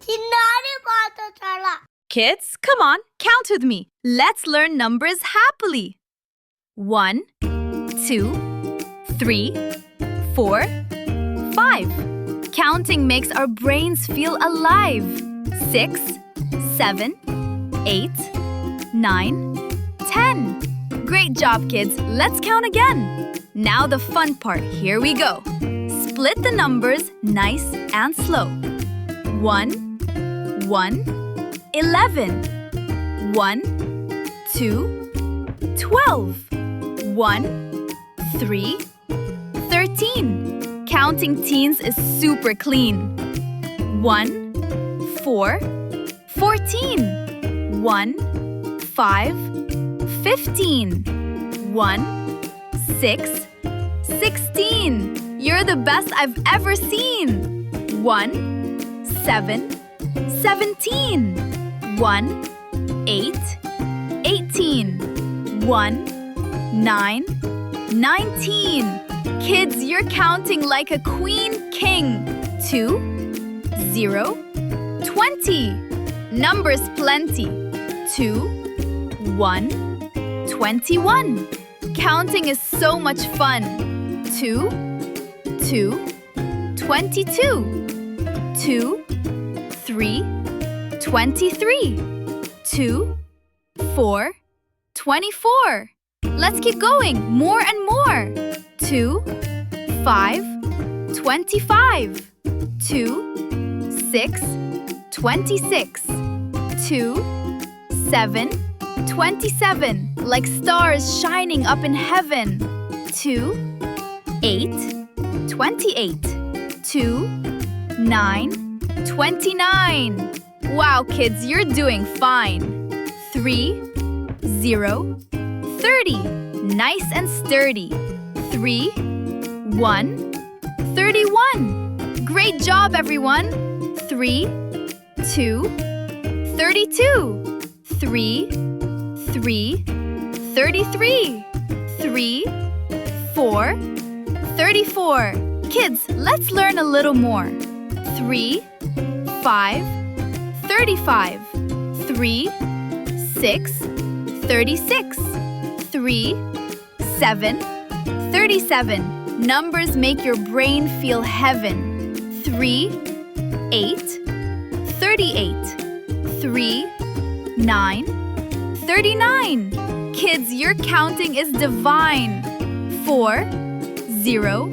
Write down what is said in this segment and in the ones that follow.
Chinnari Pathasala. Kids, come on, count with me. Let's learn numbers happily. 1, 2, 3, 4, 5. Counting makes our brains feel alive. 6, 7, 8, 9, 10. Great job, kids. Let's count again. Now the fun part. Here we go. Split the numbers nice and slow. 1, 1, 11. 1, 2, 12. 1, 3, 13. Counting teens is super clean. 1, 4, 14. 1, 5, 15. 1, 6, 16. You're the best I've ever seen. 1, 7, 17. 1, 8, 18. 1, 9, 19. Kids, you're counting like a queen king. 2, 0, 20. Numbers plenty. 2, 1, 21. Counting is so much fun. 2, 2, 22. 2, 3, 23. 2, 4, 24. Let's keep going. More and more. 2, 5, 25. 2, 6, 26. 2, 7, 27. Like stars shining up in heaven. 2, 8, 28. 2, 9, 29. Wow, kids, you're doing fine. 3, 0, 30. Nice and sturdy. 3, 1, 31. Great job, everyone. 3, 2, 32. 3, 3, 33. 3, 4, 34. Kids, let's learn a little more. 3, 5, 35. 3, 6, 36. 3, 7, 37. Numbers make your brain feel heaven. 3, 8, 38. 3, 9, 39. Kids, your counting is divine. 4, 0,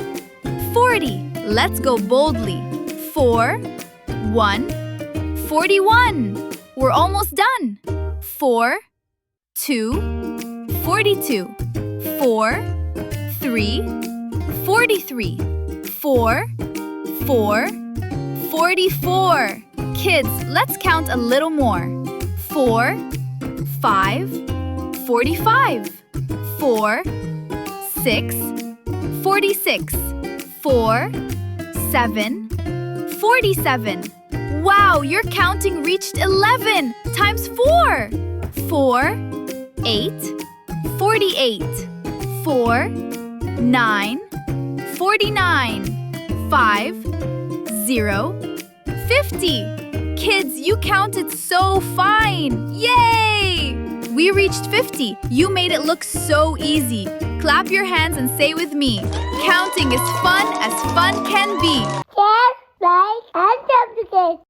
40. Let's go boldly. 4, 1, 41. We're almost done. 4, 2, 42. 4, 3, 43. 4, 4, 44. Kids, let's count a little more. 4, 5, 45. 4, 6, 46. 4, 7, 47. Wow, your counting reached 11 times 4. 4, 8, 48. 4, 9, 49. 5, 0, 50. Kids, you counted so fine. Yay! We reached 50. You made it look so easy. Clap your hands and say with me, counting is fun as fun can be. Share, like, and subscribe.